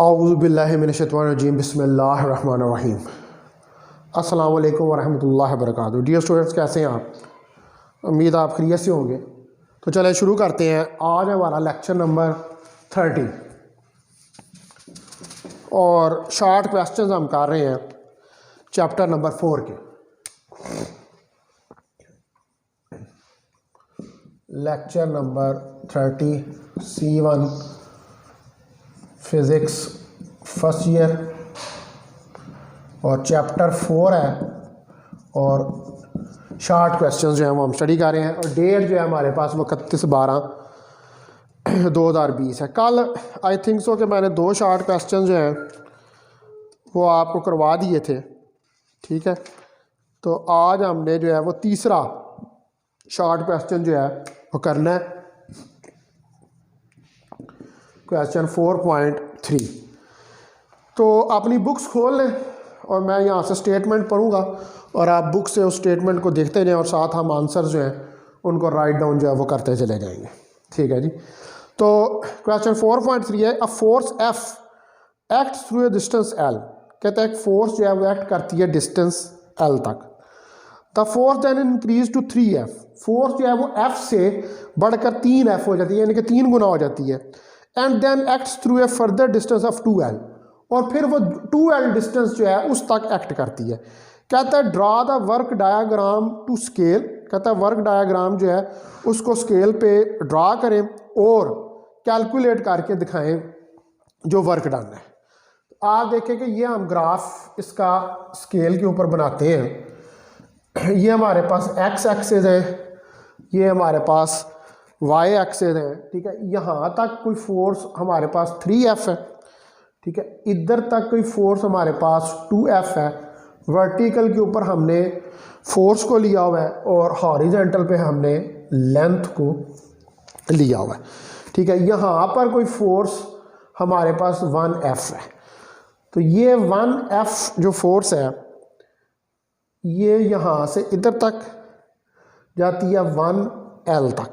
औज़ु बिल्लाहि मिनश्शैतानिर्रजीम बिस्मिल्लाहिर्रहमानिर्रहीम। अस्सलाम वालेकुम वरहमतुल्लाहि वबरकातुहू। डियर स्टूडेंट्स, कैसे हैं आप? उम्मीद आप खैरियत से होंगे। तो चले शुरू करते हैं। आज हमारा लेक्चर नंबर 30 और शॉर्ट क्वेश्चंस हम कर रहे हैं चैप्टर नंबर 4 के। Lecture number 30 C1 physics first year और चैप्टर 4 है और शॉर्ट क्वेश्चन जो है वो हम स्टडी कर रहे हैं। और डेट जो है हमारे पास वो 31/12/2020 है। कल आई थिंक सो कि मैंने 2 शॉर्ट क्वेश्चन जो हैं वो आपको करवा दिए थे, ठीक है। तो आज हमने जो है वो तीसरा शॉर्ट क्वेश्चन जो है वो करना है, क्वेश्चन 4.3। तो अपनी बुक्स खोल लें और मैं यहाँ से स्टेटमेंट पढ़ूँगा और आप बुक से उस स्टेटमेंट को देखते जाएं और साथ हम आंसर जो हैं उनको राइट डाउन जो है वो करते चले जाएंगे, ठीक है जी। तो क्वेश्चन 4.3 है, a force F act through a distance L। कहता है एक फोर्स जो है वो एक्ट करती है डिस्टेंस L तक। The force then increase to 3F। Force जो है वो F से बढ़कर 3F हो जाती है, यानी कि 3 गुना हो जाती है। And then acts through a further distance of 2L। और फिर वो 2L डिस्टेंस जो है उस तक एक्ट करती है। कहता है draw the work diagram to scale. कहता है वर्क डायग्राम जो है उसको स्केल पे ड्रा करें और कैलकुलेट करके दिखाएं जो वर्क डन है। आप देखें कि ये हम ग्राफ इसका स्केल के ऊपर बनाते हैं। ये हमारे पास x एक्सिस है, ये हमारे पास y एक्सिस है, ठीक है। यहाँ तक कोई फोर्स हमारे पास 3F है, ठीक है। इधर तक कोई फोर्स हमारे पास 2F है। वर्टिकल के ऊपर हमने फोर्स को लिया हुआ है और हॉरिजॉन्टल पे हमने लेंथ को लिया हुआ है, ठीक है। यहाँ पर कोई फोर्स हमारे पास 1F है। तो ये 1F जो फोर्स है ये यहाँ से इधर तक जाती है 1L तक,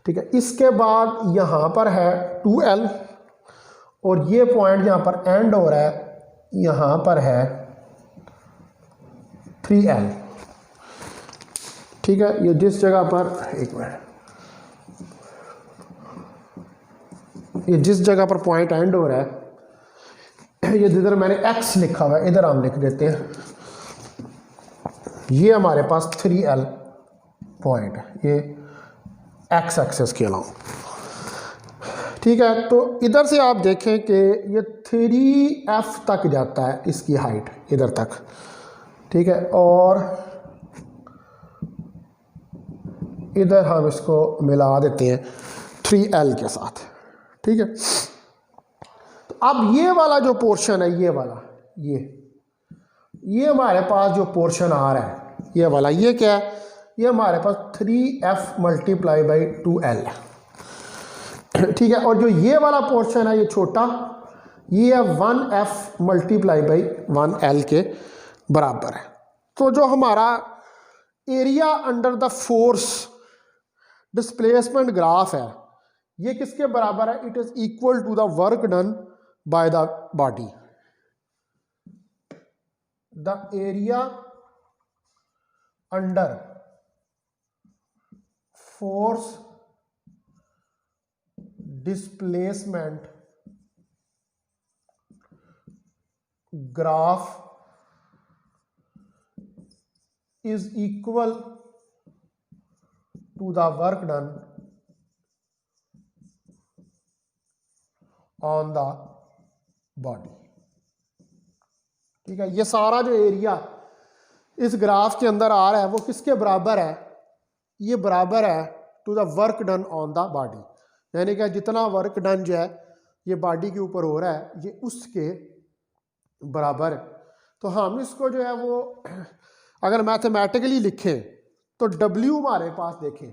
ठीक है। इसके बाद यहाँ पर है 2L और ये पॉइंट यहाँ पर एंड हो रहा है, यहाँ पर है 3L, ठीक है। ये जिस जगह पर एक मिनट, ये जिस जगह पर पॉइंट एंड हो रहा है ये जिधर मैंने X लिखा हुआ है इधर हम लिख देते हैं, ये हमारे पास 3L पॉइंट है, ये X एक्सेस के अलावा, ठीक है। तो इधर से आप देखें कि ये 3F तक जाता है, इसकी हाइट इधर तक, ठीक है। और इधर हम इसको मिला देते हैं 3L के साथ, ठीक है। तो अब ये वाला जो पोर्शन है, ये वाला ये हमारे पास जो पोर्शन आ रहा है ये वाला, ये क्या है? ये हमारे पास 3F मल्टीप्लाई बाई 2L है, ठीक है। और जो ये वाला पोर्शन है ये छोटा, ये है 1F मल्टीप्लाई बाई 1L के बराबर है। तो जो हमारा area under the force displacement graph है ये किसके बराबर है? It is equal to the work done by the body. The area under force displacement graph is equal to the work done on the body, ठीक है। ये सारा जो एरिया इस ग्राफ के अंदर आ रहा है वो किसके बराबर है? ये बराबर है to the work done on the body, यानी कि जितना वर्क डन जो है ये बॉडी के ऊपर हो रहा है ये उसके बराबर है। तो हम इसको जो है वो अगर मैथमेटिकली लिखें तो W हमारे पास देखें,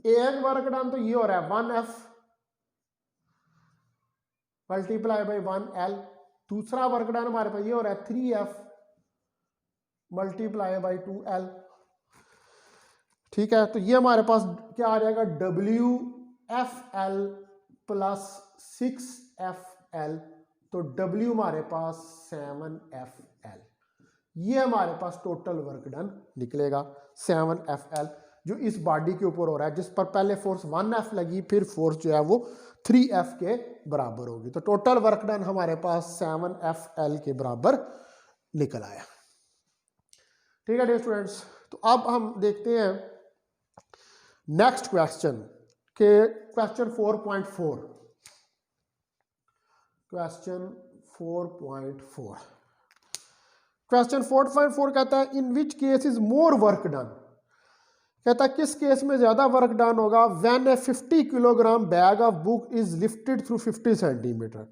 एक वर्क डन तो ये हो रहा है 1F मल्टीप्लाई बाई 1L। दूसरा वर्क डन हमारे पास ये हो रहा है 3F मल्टीप्लाई बाई 2L, ठीक है। तो ये हमारे पास क्या आ जाएगा? WFL प्लस 6F एल, तो डब्ल्यू हमारे पास 7FL। ये हमारे पास टोटल वर्क डन निकलेगा 7FL, जो इस बॉडी के ऊपर हो रहा है, जिस पर पहले फोर्स 1F लगी, फिर फोर्स जो है वो 3F के बराबर होगी। तो टोटल वर्क डन हमारे पास 7FL के बराबर निकल आया। ठीक है डियर स्टूडेंट्स, तो अब हम देखते हैं नेक्स्ट क्वेश्चन के क्वेश्चन 4.4। क्वेश्चन 4.4 क्वेश्चन 4.4 कहता है in which case is more work done. कहता है किस केस में ज्यादा वर्क डन होगा, when a 50 kilogram bag of book is lifted through 50 centimetre.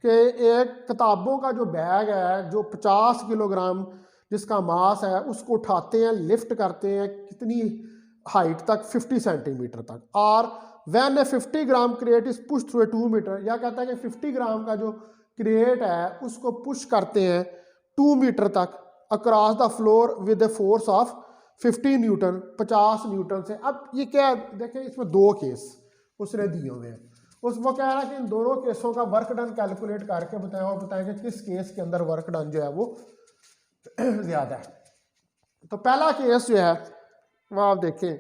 कि एक किताबों का जो बैग है जो 50 किलोग्राम जिसका मास है उसको उठाते हैं, लिफ्ट करते हैं कितनी हाइट तक, 50 सेंटीमीटर तक। और when a 50 gram crate is push through a 2 metre, या कहता है कि 50 ग्राम का जो क्रेट है उसको पुश करते हैं 2 मीटर तक across the floor with a force of 50 Newton, 50 Newton से। अब ये क्या देखें, इसमें दो केस उसने दिए हुए हैं। वो कह रहा है कि इन दोनों केसों का वर्क डन कैलकुलेट करके बताएं और बताएं कि किस केस के अंदर वर्क डन जो है वो ज्यादा है। तो पहला केस जो है वो आप देखें,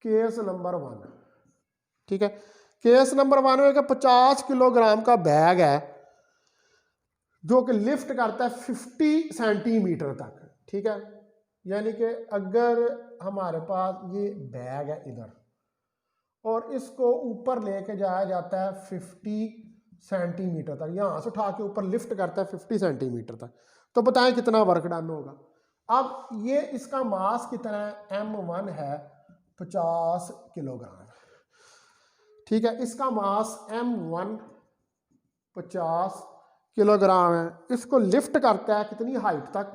केस नंबर 1। ठीक है, केस नंबर 1 में 50 किलोग्राम का बैग है जो कि लिफ्ट करता है 50 सेंटीमीटर तक। ठीक है, यानी कि अगर हमारे पास ये बैग है इधर और इसको ऊपर लेके जाया जाता है 50 सेंटीमीटर तक, यहां से उठा के ऊपर लिफ्ट करता है 50 सेंटीमीटर तक, तो बताएं कितना वर्क डन होगा। अब ये इसका मास कितना है, M1 है 50 किलोग्राम। ठीक है, इसका मास M1 50 किलोग्राम है। इसको लिफ्ट करता है कितनी हाइट तक,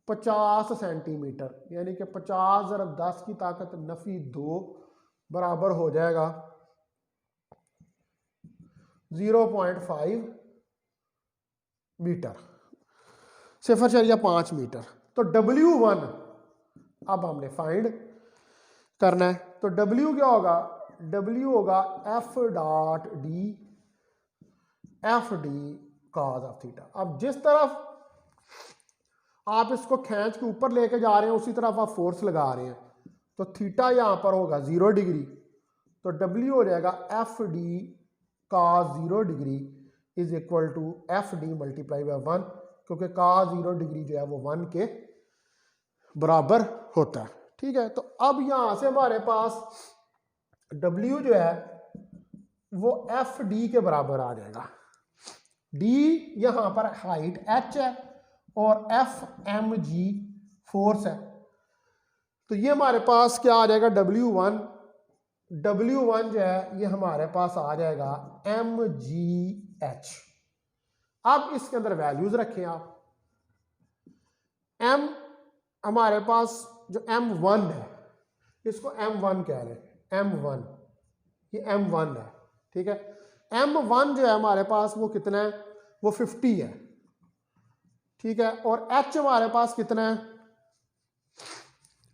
50 सेंटीमीटर, यानी कि 50 ज़रब 10 की ताकत नफी 2 बराबर हो जाएगा 0.5 मीटर, 0.5 मीटर। तो W1 अब हमने फाइंड करना है। तो W क्या होगा, W होगा F.D cos ऑफ थीटा। अब जिस तरफ आप इसको खींच के ऊपर लेके जा रहे हैं उसी तरफ आप फोर्स लगा रहे हैं, तो थीटा यहां पर होगा 0 डिग्री, तो W हो जाएगा F.D cos 0 degree is equal to F.D multiply by 1, क्योंकि cos 0 डिग्री जो है वो 1 के बराबर होता है। ठीक है, तो अब यहां से हमारे पास W जो है वो F.D के बराबर आ जाएगा। D यहां पर हाइट H है और F.mg फोर्स है, तो ये हमारे पास क्या आ जाएगा, W1 जो है ये हमारे पास आ जाएगा mgh। अब इसके अंदर वैल्यूज रखें आप। M हमारे पास जो M1 है इसको M1 कह रहे हैं, M1 ये M1 है। ठीक है, M1 जो है हमारे पास वो कितना है, वो 50 है। ठीक है, और H हमारे पास कितना है,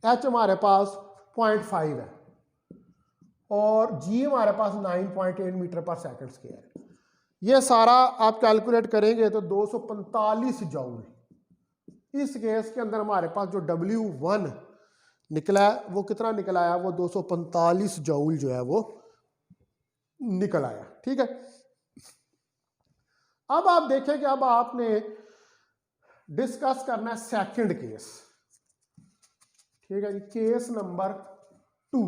H हमारे पास 0.5 है और G हमारे पास 9.8 मीटर पर सेकंड स्क्वायर है। ये सारा आप कैलकुलेट करेंगे तो 245 जूल। इस केस के अंदर हमारे पास जो W1 निकला है वो कितना निकला आया, वो 245 जूल जो है वो निकल आया। ठीक है, अब आप देखें कि अब आपने डिस्कस करना है सेकंड केस। ठीक है जी, case number 2।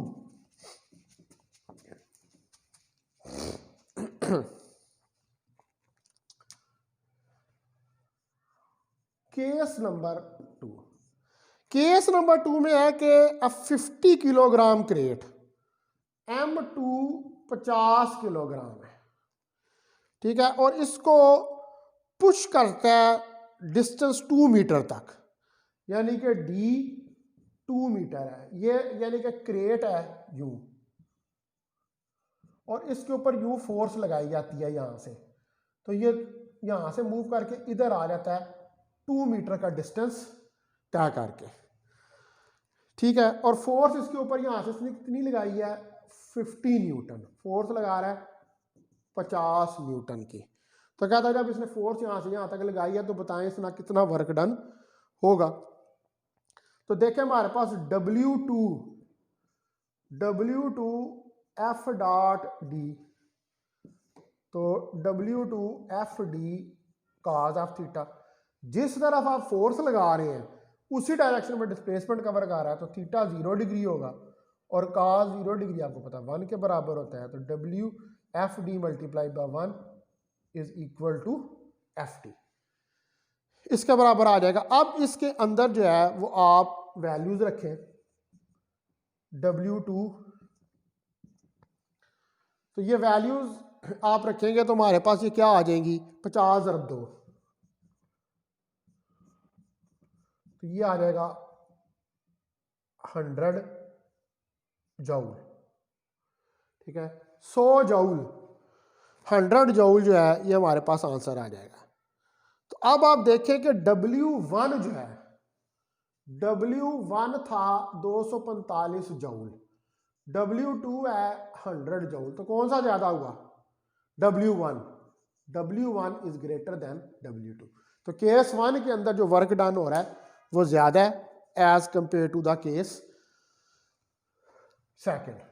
Case number 2, case number 2 में है कि 50 किलोग्राम क्रेट M2 50 किलोग्राम है। ठीक है, और इसको पुश करता है डिस्टेंस 2 मीटर तक, यानी कि D 2 मीटर है, ये यानी कि क्रेट है U, और इसके ऊपर U फोर्स लगाई जाती है यहां से, तो ये यहां से मूव करके इधर आ जाता है 2 मीटर का डिस्टेंस तय करके। ठीक है, और फोर्स इसके ऊपर यहां से इसने कितनी लगाई है, 50 न्यूटन फोर्स लगा रहा है 50 न्यूटन की। तो कहता है जब इसने फोर्स यहाँ से यहाँ तक लगाई है तो बताएं इसना कितना वर्क डन होगा। तो देखें हमारे पास W2 F डॉट डी, तो W2 F D cos of theta, जिस तरफ आप फोर्स लगा रहे हैं उसी डायरेक्शन में डिस्प्लेसमेंट कवर कर रहा है, तो थीटा 0 डिग्री होगा और cos 0 डिग्री आपको पता है 1 के बराबर होता है, तो W F D multiply by 1 is equal to F T, इसके बराबर आ जाएगा। अब इसके अंदर जो है वो आप वैल्यूज रखें W2, तो ये वैल्यूज आप रखेंगे तो हमारे पास ये क्या आ जाएंगी 50 ज़रब 2, तो ये आ जाएगा 100 जूल, ठीक है 100 जूल, 100 जूल जो है ये हमारे पास आंसर आ जाएगा। तो अब आप देखें कि W1 जो है, W1 था 245 जूल, W2 है 100 जूल, तो कौन सा ज्यादा हुआ W1, W1 is greater than W2, तो केस 1 के अंदर जो वर्क डन हो रहा है वो ज्यादा है as compare to the case second.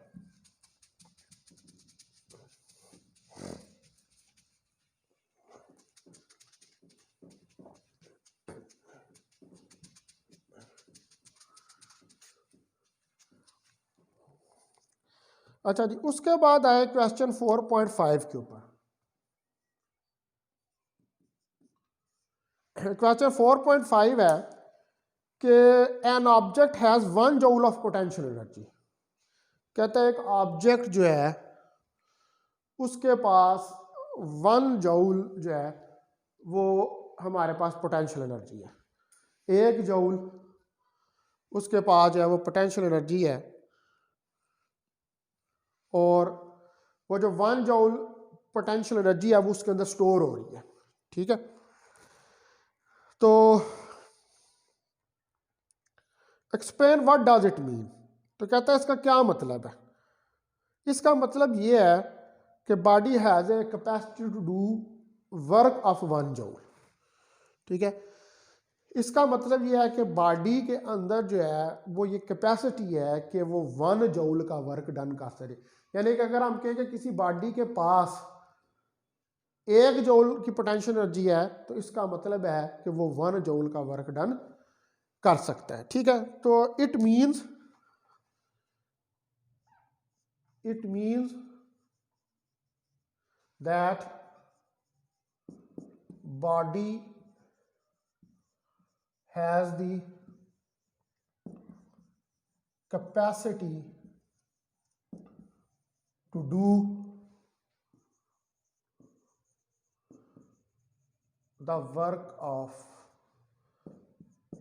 अच्छा जी, उसके बाद आए क्वेश्चन 4.5 के ऊपर। क्वेश्चन 4.5 है कि an object has 1 joule of potential energy, कहता है एक ऑब्जेक्ट जो है उसके पास 1 जूल जो है वो हमारे पास पोटेंशियल एनर्जी है, 1 जूल उसके पास जो है वो पोटेंशियल एनर्जी है, और वो जो 1 जूल पोटेंशियल एनर्जी है वो उसके अंदर स्टोर हो रही है, ठीक है। तो explain what does it mean, तो कहता है इसका क्या मतलब है। इसका मतलब ये है कि body has a capacity to do work of 1 joule, ठीक है। इसका मतलब ये है कि बॉडी के अंदर जो है वो ये कैपेसिटी है कि वो 1 जूल का वर्क डन कर सके, यानी कि अगर हम कहें कि किसी बॉडी के पास 1 जूल की पोटेंशियल एनर्जी है तो इसका मतलब है कि वो 1 जूल का वर्क डन कर सकता है, ठीक है। तो it means that body has the capacity to do the work of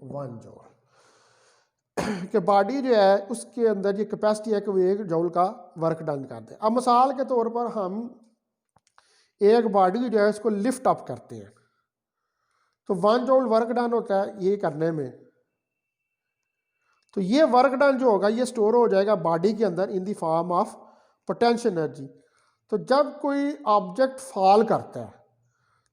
1 joule, कि बॉडी जो है उसके अंदर ये कैपेसिटी है कि वो 1 जूल का वर्क डन कर दे। अब मिसाल के तौर पर हम एक बॉडी जो है इसको लिफ्ट अप करते हैं तो 1 जूल वर्क डन होता है ये करने में, तो ये वर्क डन जो होगा ये स्टोर हो जाएगा बॉडी के अंदर in the form of potential energy. तो जब कोई ऑब्जेक्ट फॉल करता है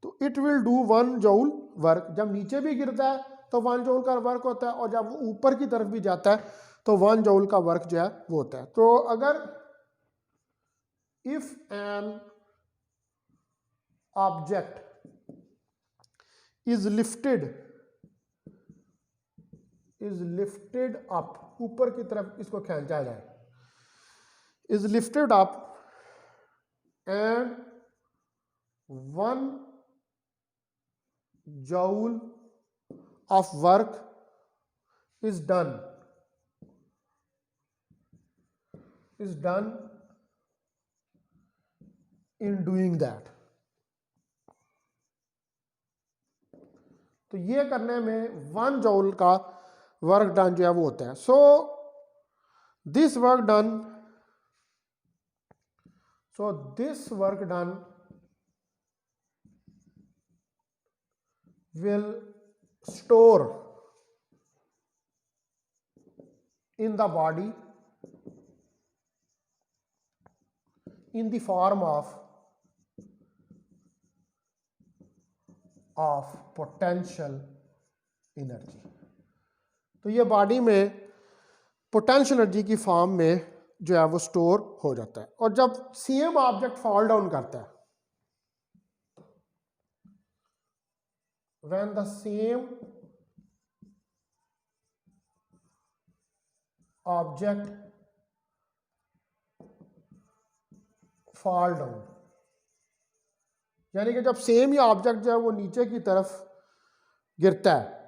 तो it will do 1 joule work, जब नीचे भी गिरता है तो 1 जूल का वर्क होता है, और जब वो ऊपर की तरफ भी जाता है तो 1 जूल का वर्क जो है वो होता है। तो अगर if an object is lifted up, ऊपर की तरफ इसको खींचा जाए, is lifted up and 1 joule of work is done in doing that, तो ये करने में 1 जूल का वर्क डन जो है वो होता है। So this work done will store in the body in the form of of potential energy. तो ये बॉडी में पोटेंशियल एनर्जी की फॉर्म में जो है वो स्टोर हो जाता है। और जब सेम ऑब्जेक्ट फॉल डाउन करता है, when the same object fall down, यानी कि जब सेम ही ऑब्जेक्ट जो है वो नीचे की तरफ गिरता है,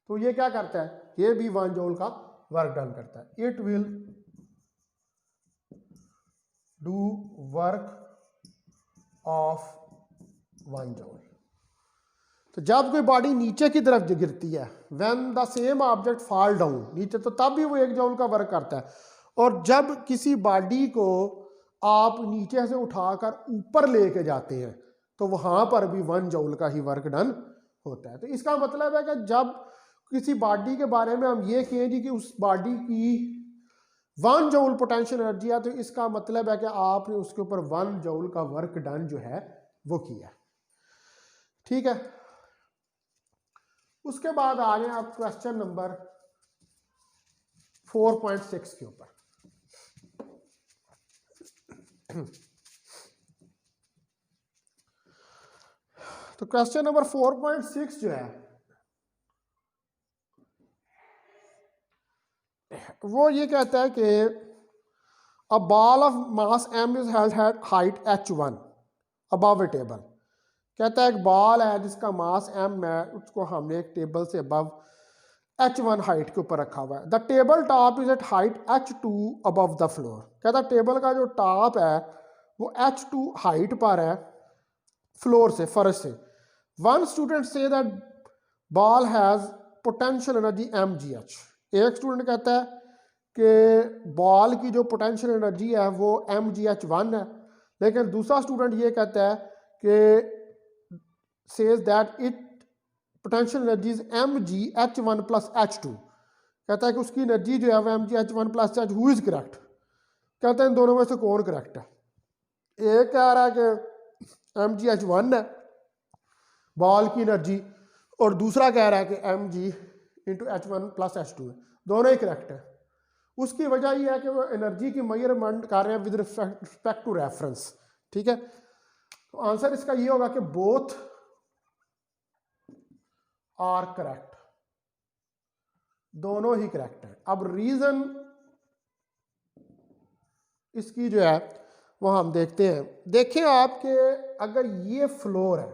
तो ये क्या करता है, ये भी 1 जूल का वर्क डन करता है। It will do work of 1 joule. तो जब कोई बॉडी नीचे की तरफ गिरती है, when the same object fall down नीचे, तो तब भी वो 1 जूल का वर्क करता है। और जब किसी बॉडी को आप नीचे से उठाकर ऊपर लेके जाते हैं, तो वहां पर भी 1 जूल का ही वर्क डन होता है। तो इसका मतलब है कि जब किसी बॉडी के बारे में हम ये कहें जी कि उस बॉडी की 1 जूल पोटेंशियल एनर्जी है, तो इसका मतलब है कि आपने उसके ऊपर 1 जूल का वर्क डन जो है वो किया। ठीक है, उसके बाद आ गए आप क्वेश्चन नंबर 4.6 के ऊपर। तो क्वेश्चन नंबर 4.6 जो है वो ये कहता है कि a ball of mass m is held at height h1 above A table. कहता है एक बॉल है जिसका मास m है, उसको हमने एक टेबल से अबव h1 हाइट के ऊपर रखा हुआ है। The table top is at height h2 above the floor. कहता है टेबल का जो टॉप है वो h2 हाइट पर है फ्लोर से, फर्श से। One student say that ball has potential energy mgh। एक स्टूडेंट कहता है कि बॉल की जो पोटेंशियल एनर्जी है वो mgh1 है, लेकिन दूसरा स्टूडेंट ये कहता है कि says that it potential energy is mgh1 plus h2। कहता है कि उसकी एनर्जी जो है वो mgh1 plus h, who is correct. कहते हैं इन दोनों में से कौन करेक्ट है। एक कह रहा है कि mgh1 है बॉल की एनर्जी, और दूसरा कह रहा है कि mg into h1 plus h2 है। दोनों ही करेक्ट है। उसकी वजह यह है कि वो एनर्जी की मेजरमेंट कर रहे हैं विद रिस्पेक्ट टू रेफरेंस। ठीक है, तो आंसर इसका ये होगा कि बोथ आर करेक्ट, दोनों ही करेक्ट है। अब रीजन इसकी जो है वो हम देखते हैं। देखें आपके अगर ये फ्लोर है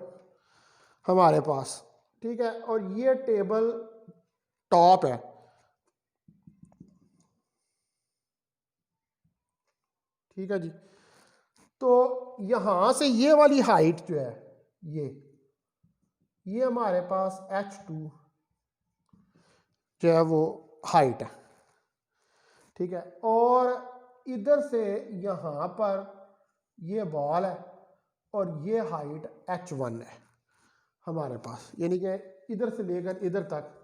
हमारे पास, ठीक है, और ये टेबल टॉप है, ठीक है जी, तो यहां से ये वाली हाइट जो है ये हमारे पास h2 जो है वो हाइट है, ठीक है, और इधर से यहां पर ये बॉल है और ये हाइट h1 है हमारे पास, यानी कि इधर से लेकर इधर तक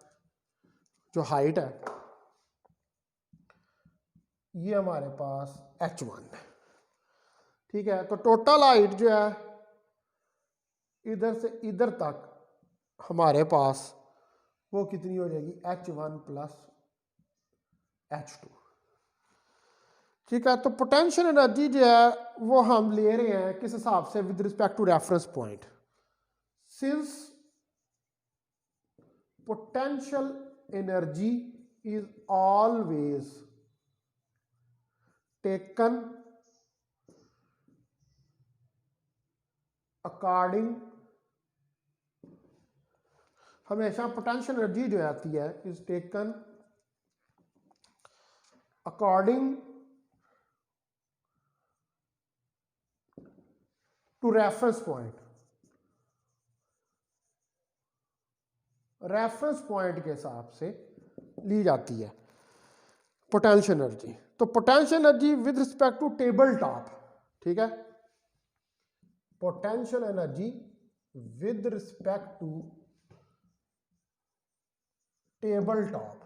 जो हाइट है ये हमारे पास h1 है। ठीक है, तो टोटल हाइट जो है इधर से इधर तक हमारे पास वो कितनी हो जाएगी, h1 प्लस h2। ठीक है, तो पोटेंशियल एनर्जी जो है वो हम ले रहे हैं किस हिसाब से, with respect to reference point. Since potential energy is always taken according, हमेशा पोटेंशियल एनर्जी जो आती है is taken according to reference point. Reference point के हिसाब से ली जाती है पोटेंशियल एनर्जी। तो potential energy with respect to table top, ठीक है, potential energy with respect to table top,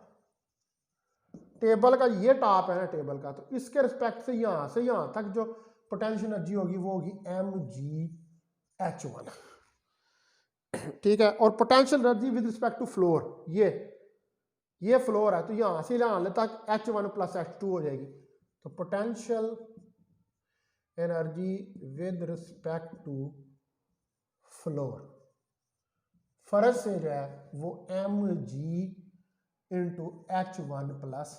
table का ये टॉप है ना टेबल का, तो इसके रिस्पेक्ट से यहां तक जो पोटेंशियल एनर्जी होगी वो होगी mgh1। ठीक है। और potential energy with respect to floor, ये फ्लोर है तो यहाँ से यहाँ तक H1 प्लस H2 हो जाएगी। तो potential energy with respect to floor फर्ज से जो है वो mg into H1 plus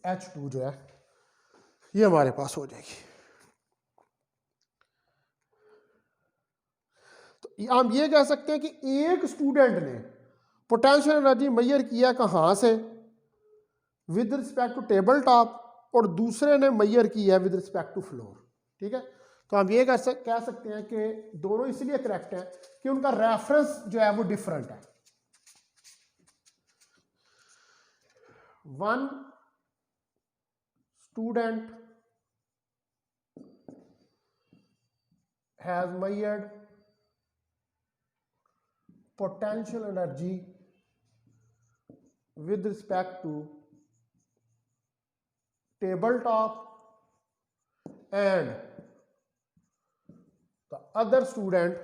H2 जो है ये हमारे पास हो जाएगी। तो हम ये कह सकते हैं कि एक स्टूडेंट ने पोटेंशियल एनर्जी मेजर किया कहाँ से, with respect to table top, और दूसरे ने मेजर किया विद रिस्पेक्ट टू फ्लोर। ठीक है। तो हम ये कह सकते हैं कि दोनों इसलिए करेक्ट हैं कि उनका रेफरेंस जो है वो डिफरेंट है। One student has measured potential energy with respect to tabletop, and the other student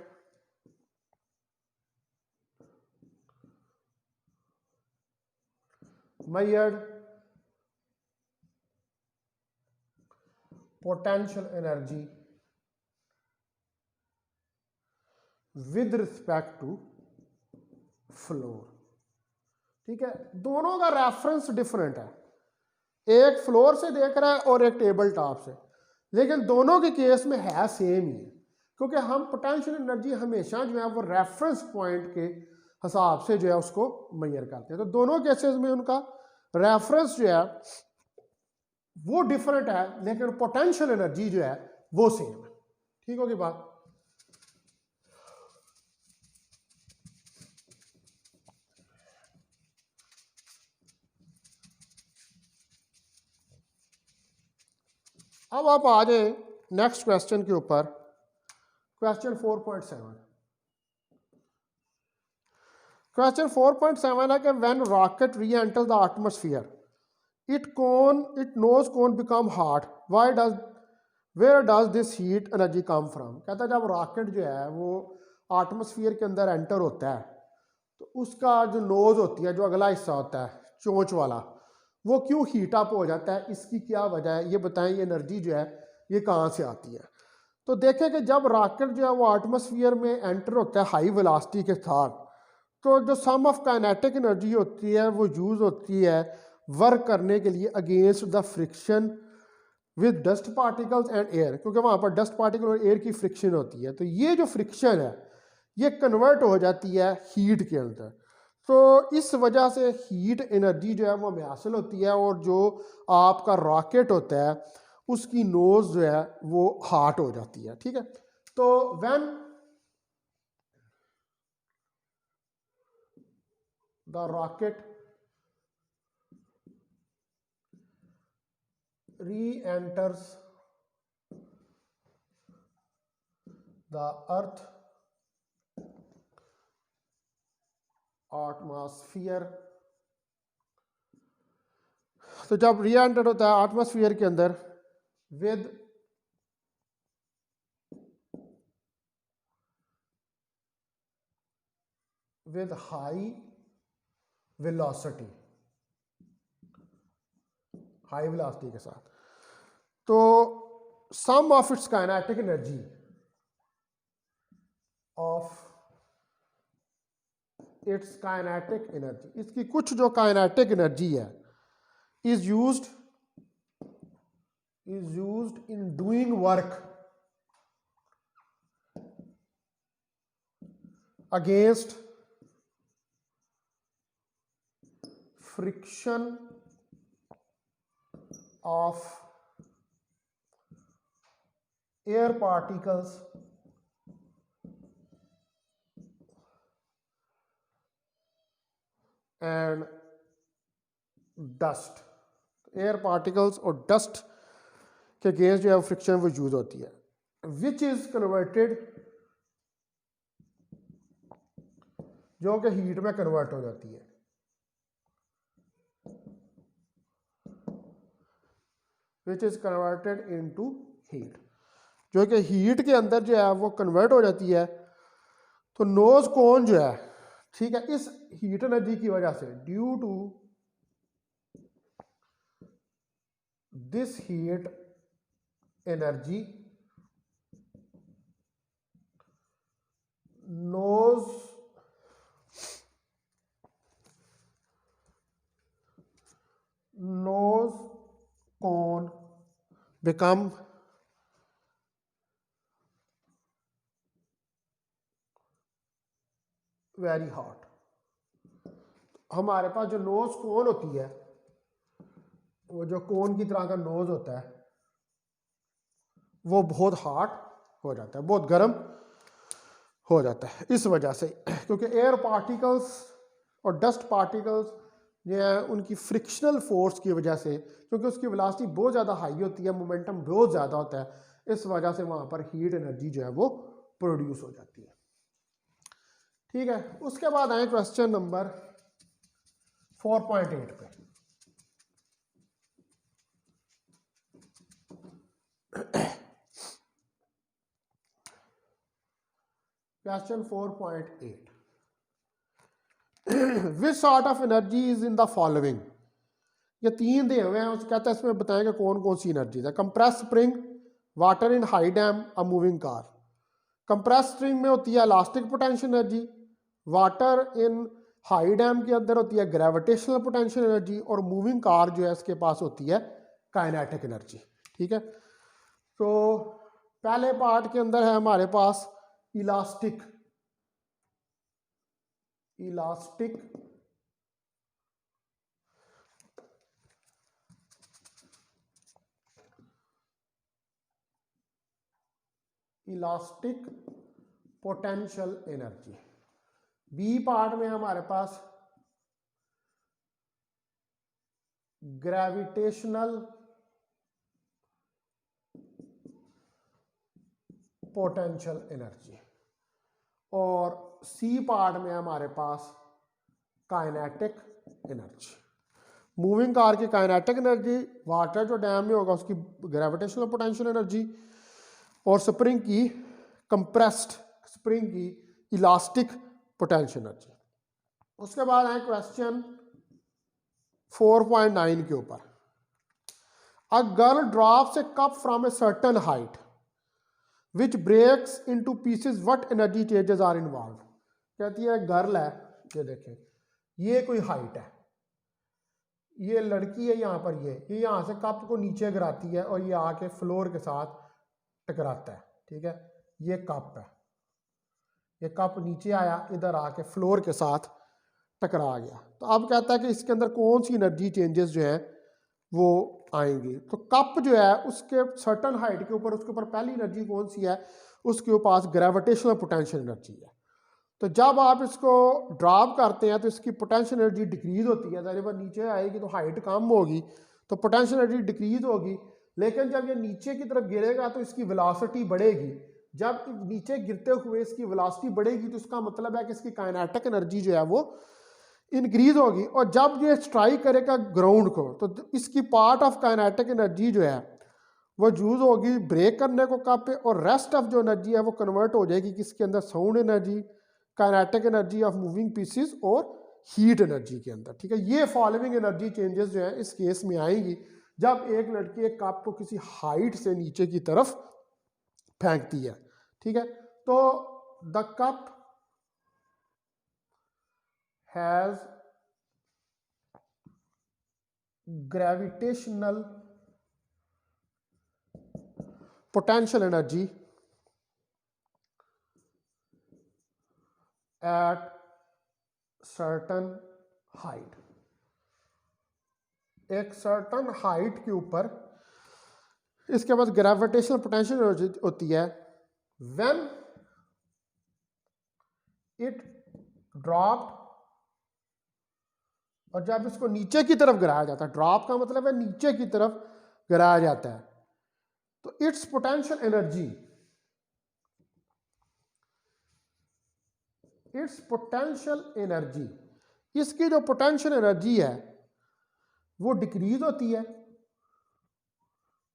measured potential energy with respect to floor. ठीक है। दोनों का रेफरेंस डिफरेंट है, एक फ्लोर से देख रहा है और एक टेबल टॉप से, लेकिन दोनों के केस में है सेम ही है, क्योंकि हम पोटेंशियल एनर्जी हमेशा जो है वो रेफरेंस पॉइंट के हिसाब से जो है उसको मेजर करते हैं। तो दोनों केसेस में उनका रेफरेंस जो है वो डिफरेंट है, लेकिन पोटेंशियल एनर्जी जो है वो सेम है। ठीक होगी बात। अब आप आ जाए नेक्स्ट क्वेश्चन के ऊपर, क्वेश्चन 4.7। क्वेश्चन 4.7 है कि when rocket re enter the atmosphere it knows कौन become hot, why does where does this heat energy come from. कहता है जब रॉकेट जो है वो एटमॉस्फेयर के अंदर एंटर होता है तो उसका जो नोज होती है, जो अगला हिस्सा होता है चोंच वाला, वो क्यों हीट अप हो जाता है, इसकी क्या वजह है, ये बताएं। ये एनर्जी जो है ये कहाँ से आती है। तो देखें कि जब रॉकेट जो है वो एटमॉस्फेयर में एंटर होता है हाई वेलोसिटी के साथ, तो जो सम ऑफ काइनेटिक एनर्जी होती है वो यूज़ होती है वर्क करने के लिए against the friction with dust particles and air, क्योंकि वहाँ पर डस्ट पार्टिकल और एयर की फ्रिक्शन होती है। तो ये जो फ्रिक्शन है ये कन्वर्ट हो जाती है हीट के अंदर। तो इस वजह से हीट एनर्जी जो है वो हमें हासिल होती है, और जो आपका रॉकेट होता है उसकी नोज जो है वो हॉट हो जाती है। ठीक है। तो व्हेन द रॉकेट री एंटर्स द अर्थ एटमॉस्फेयर, तो जब री एंटर होता है एटमॉस्फेयर के अंदर विद हाई वेलोसिटी के साथ, तो सम ऑफ इट्स काइनेटिक एनर्जी इसकी कुछ जो काइनेटिक एनर्जी है is used in doing work against friction of air particles and dust। Air particles और डस्ट के अगेंस्ट जो है फ्रिक्शन वो यूज होती है, विच इज कन्वर्टेड, जो कि हीट में कन्वर्ट हो जाती है। Which is converted into heat, जो कि हीट के अंदर जो है वो कन्वर्ट हो जाती है। तो नोज कोन जो है, ठीक है, इस हीट एनर्जी की वजह से, due to this heat energy, nose cone become very hot. हमारे पास जो नोज कोन होती है, वो जो कोन की तरह का नोज होता है, वो बहुत हॉट हो जाता है, बहुत गर्म हो जाता है इस वजह से, क्योंकि एयर पार्टिकल्स और डस्ट पार्टिकल्स जो है उनकी फ्रिक्शनल फोर्स की वजह से, क्योंकि उसकी वेलोसिटी बहुत ज़्यादा हाई होती है, मोमेंटम बहुत ज़्यादा होता है, इस वजह से वहाँ पर हीट एनर्जी जो है वो प्रोड्यूस हो जाती है। ठीक है, उसके बाद आए क्वेश्चन नंबर 4.8 पे। Question 4.8, which sort of energy is in the following. ये तीन दिए हुए हैं, उसको कहता है इसमें बताएंगे कौन कौन सी एनर्जी है। Compress spring, water in high dam, a moving car. Compress spring में होती है elastic potential energy, water in high dam के अंदर होती है ग्रेविटेशनल पोटेंशियल एनर्जी, और मूविंग कार जो है इसके पास होती है काइनेटिक एनर्जी। ठीक है, तो पहले पार्ट के अंदर है हमारे पास elastic potential energy. B part में हमारे पास ग्रेविटेशनल पोटेंशियल एनर्जी, और सी पार्ट में हमारे पास काइनेटिक एनर्जी। मूविंग कार की काइनेटिक एनर्जी, वाटर जो डैम में होगा उसकी ग्रेविटेशनल पोटेंशियल एनर्जी, और स्प्रिंग की कंप्रेस्ड स्प्रिंग की इलास्टिक पोटेंशियल एनर्जी। उसके बाद है क्वेश्चन 4.9 के ऊपर, a girl drops a cup from a certain height which breaks into pieces, what energy changes are involve. कहती है गर्ल है, ये देखें, ये कोई हाइट है, ये लड़की है यहाँ पर, ये यहाँ से कप को नीचे गिराती है और ये आके फ्लोर के साथ टकराता है। ठीक है, ये कप है, ये कप नीचे आया, इधर आके फ्लोर के साथ टकरा गया। तो अब कहता है कि इसके अंदर कौन सी एनर्जी चेंजेस जो है वो आएंगी। तो कप जो है उसके सर्टन हाइट के ऊपर, उसके ऊपर पहली एनर्जी कौन सी है, उसके पास ग्रेविटेशनल पोटेंशियल एनर्जी है। तो जब आप इसको ड्रॉप करते हैं तो इसकी पोटेंशियल एनर्जी डिक्रीज होती है, जब नीचे आएगी तो हाइट कम होगी, तो पोटेंशियल एनर्जी डिक्रीज होगी। लेकिन जब ये नीचे की तरफ गिरेगा तो इसकी वेलोसिटी बढ़ेगी। जब नीचे गिरते हुए इसकी वेलोसिटी बढ़ेगी तो इसका मतलब है कि इसकी काइनेटिक एनर्जी जो है वो इंक्रीज होगी, और जब ये स्ट्राइक करेगा ग्राउंड को तो इसकी पार्ट ऑफ काइनेटिक एनर्जी जो है वो यूज होगी ब्रेक करने को कप पे, और रेस्ट ऑफ जो एनर्जी है वो कन्वर्ट हो जाएगी किसके अंदर, sound energy, kinetic energy of moving pieces और हीट एनर्जी के अंदर। ठीक है, ये फॉलोइंग एनर्जी चेंजेस जो है इस केस में आएंगी जब एक लड़की एक कप को किसी हाइट से नीचे की तरफ फेंकती है। ठीक है, तो the cup has gravitational potential energy at certain height. एक सर्टन हाइट के ऊपर इसके पास ग्रेविटेशनल पोटेंशियल एनर्जी होती है व्हेन इट ड्रॉप, और जब इसको नीचे की तरफ गिराया जाता है, ड्रॉप का मतलब है नीचे की तरफ गिराया जाता है, तो इट्स पोटेंशियल एनर्जी, इसकी जो पोटेंशियल एनर्जी है वो डिक्रीज होती है,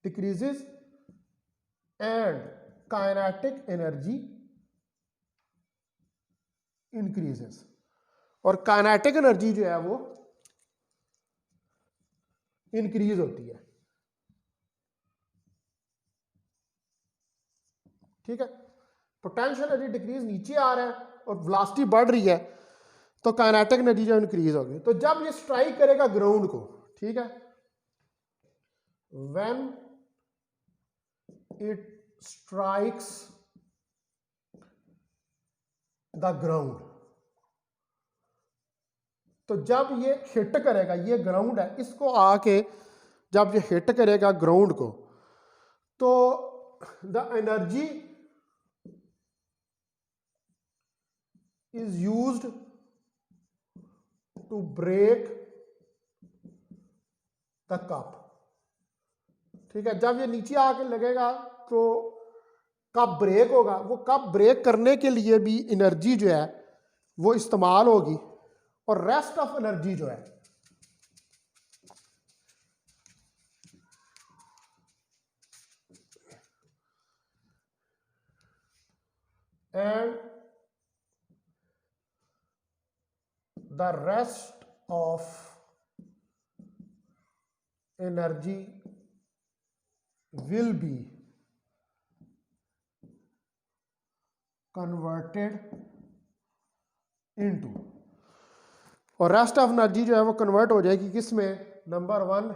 decreases, and kinetic energy increases, और काइनेटिक एनर्जी जो है वो इंक्रीज होती है। ठीक है, पोटेंशियल एनर्जी डिक्रीज नीचे आ रहा है और वेलोसिटी बढ़ रही है, तो काइनेटिक एनर्जी जो इंक्रीज होगी। तो जब ये स्ट्राइक करेगा ग्राउंड को, ठीक है, when it strikes the ground, तो जब ये हिट करेगा, ये ग्राउंड है, इसको आके जब ये हिट करेगा ग्राउंड को, तो the energy is used to break the cup. ठीक है, जब ये नीचे आके लगेगा तो कप ब्रेक होगा। वो कप ब्रेक करने के लिए भी एनर्जी जो है वो इस्तेमाल होगी, और रेस्ट ऑफ एनर्जी जो है and the rest of energy will be converted into, और रेस्ट ऑफ एनर्जी जो है वो कन्वर्ट हो जाएगी किस में? नंबर 1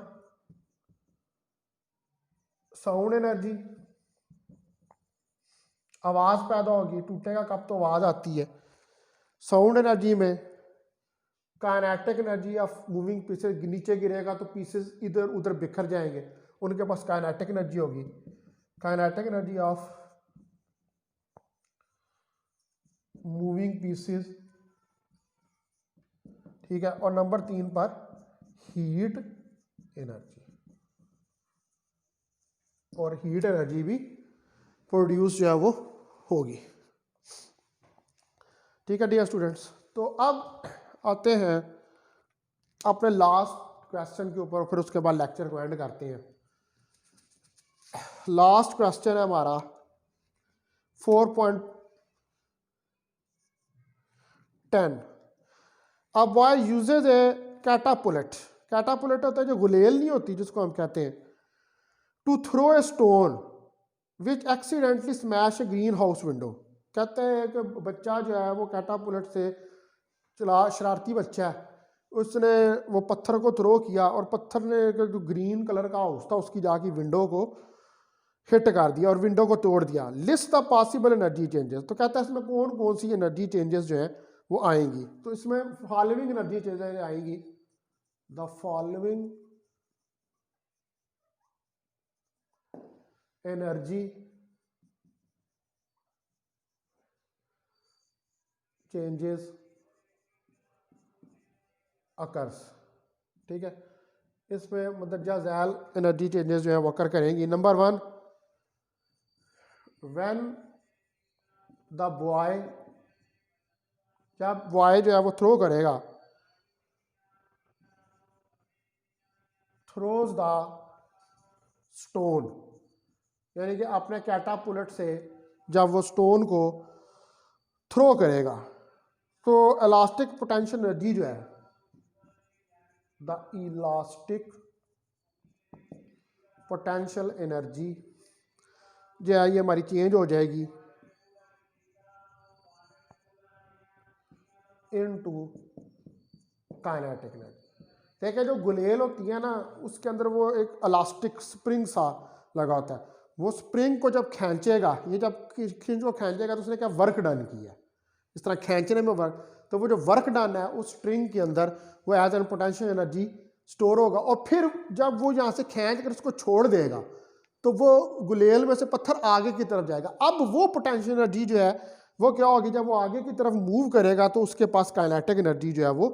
साउंड एनर्जी, आवाज पैदा होगी, टूटेगा कब तो आवाज आती है। साउंड एनर्जी में kinetic energy of moving pieces, नीचे गिरेगा तो पीसेस इधर उधर बिखर जाएंगे, उनके पास काइनेटिक एनर्जी होगी, kinetic energy of moving pieces. ठीक है, और नंबर 3 पर हीट एनर्जी, और हीट एनर्जी भी प्रोड्यूस जो है वो होगी। ठीक है डियर स्टूडेंट्स, तो अब आते हैं अपने लास्ट क्वेश्चन के ऊपर, फिर उसके बाद लेक्चर को एंड करते हैं। लास्ट क्वेश्चन है हमारा 4.10। अब बॉय यूजेज ए कैटापुलेट, कैटापुलेट होता है जो गुलेल नहीं होती जिसको हम कहते हैं, to throw a stone which accidentally smash a green house window. कहते हैं कि बच्चा जो है वो कैटापुलेट से शरारती बच्चा है, उसने वो पत्थर को थ्रो किया और पत्थर ने जो ग्रीन कलर का हाउस था उसकी जाके विंडो को हिट कर दिया और विंडो को तोड़ दिया। List the possible energy changes, तो कहता है इसमें कौन कौन सी एनर्जी चेंजेस जो है वो आएंगी। तो इसमें फॉलोइंग एनर्जी चेंजेस आएंगी, the following energy changes occurs. ठीक है, इसमें मुंदरजा झैल एनर्जी चेंजेस जो है वो अकर करेंगी। नंबर 1, व्हेन द बॉय, जब बॉय जो है वो थ्रो करेगा, थ्रोज द स्टोन, यानी कि अपने कैटापुलेट से जब वो स्टोन को थ्रो करेगा, तो इलास्टिक पोटेंशियल एनर्जी जो है, द इलास्टिक पोटेंशियल एनर्जी जो है ये हमारी चेंज हो जाएगी इनटू काइनेटिक एनर्जी। देखिए जो गुलेल होती है ना, उसके अंदर वो एक इलास्टिक स्प्रिंग सा लगा होता है, वो स्प्रिंग को जब खींचेगा, ये जब खींच को खींचेगा तो उसने क्या वर्क डन किया, इस तरह खींचने में वर्क, तो वो जो वर्क डन है उस स्ट्रिंग के अंदर वो as an potential energy store होगा, और फिर जब वो यहाँ से खींच कर उसको छोड़ देगा तो वो गुलेल में से पत्थर आगे की तरफ जाएगा। अब वो पोटेंशियल एनर्जी जो है वो क्या होगी, जब वो आगे की तरफ मूव करेगा तो उसके पास काइनेटिक एनर्जी जो है वो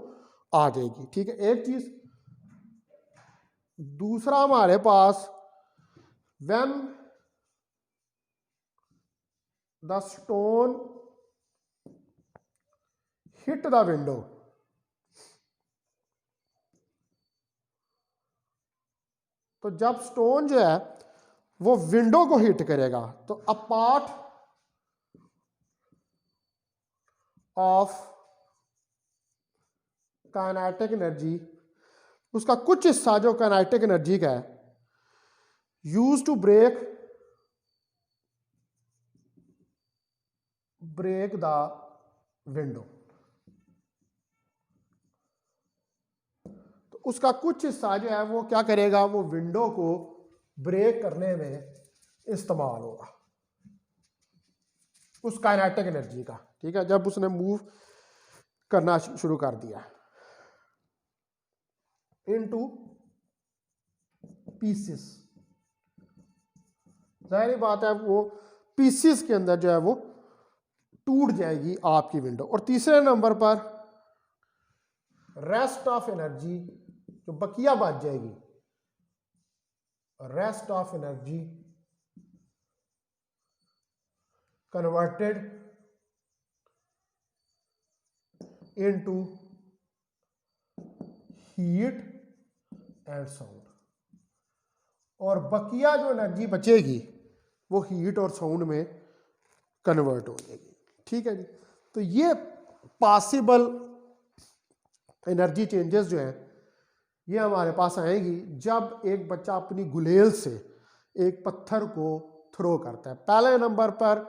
आ जाएगी। ठीक है, एक चीज। दूसरा हमारे पास when the stone hit the window, तो जब स्टोन जो है वो विंडो को हिट करेगा, तो a part of kinetic energy, उसका कुछ हिस्सा जो काइनेटिक एनर्जी का है, use to break the window, तो उसका कुछ हिस्सा जो है वो क्या करेगा, वो विंडो को ब्रेक करने में इस्तेमाल होगा उस काइनेटिक एनर्जी का। ठीक है, जब उसने मूव करना शुरू कर दिया इनटू पीसेस, जाहिर बात है वो पीसेस के अंदर जो है वो टूट जाएगी आपकी विंडो। और तीसरे नंबर पर रेस्ट ऑफ एनर्जी, जो बकिया बच जाएगी, rest of energy converted into heat and sound, और बकिया जो एनर्जी बचेगी वो हीट और साउंड में कन्वर्ट हो जाएगी। ठीक है जी, तो ये पॉसिबल एनर्जी चेंजेस जो हैं ये हमारे पास आएगी जब एक बच्चा अपनी गुलेल से एक पत्थर को थ्रो करता है। पहले नंबर पर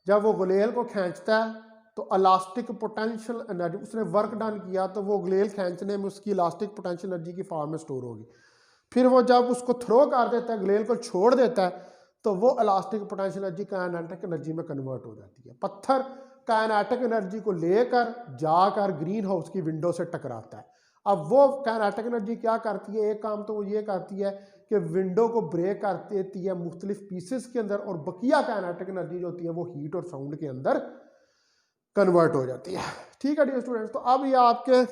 जब वो गुलेल को खींचता है तो इलास्टिक पोटेंशियल एनर्जी, उसने वर्क डन किया तो वो गुलेल खींचने में उसकी इलास्टिक पोटेंशियल एनर्जी की फॉर्म में स्टोर होगी। फिर वो जब उसको थ्रो कर देता है, गुलेल को छोड़ देता है, तो वो elastic potential energy kinetic energy में कन्वर्ट हो जाती है। पत्थर काइनेटिक एनर्जी को लेकर जाकर ग्रीन हाउस की विंडो से टकराता है। अब वो काइनेटिक एनर्जी क्या करती है, एक काम तो वो ये करती है कि विंडो को ब्रेक कर देती है मुख्तलिफ पीसेस के अंदर, और बकिया काइनेटिक एनर्जी जो होती है वो हीट और साउंड के अंदर कन्वर्ट हो जाती है। ठीक है डियर स्टूडेंट्स, तो अब ये आपके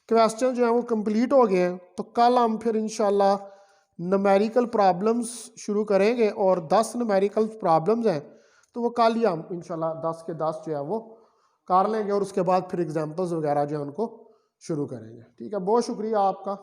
क्वेश्चन जो हैं वो कंप्लीट हो गए हैं। तो कल हम फिर इंशाल्लाह न्यूमेरिकल प्रॉब्लम्स शुरू करेंगे, और 10 न्यूमेरिकल प्रॉब्लम्स हैं तो वो कल ही हम इंशाल्लाह 10 के 10 जो है वो कर लेंगे, और उसके बाद फिर एग्जांपल्स वगैरह जो है उनको शुरू करेंगे। ठीक है, बहुत शुक्रिया आपका।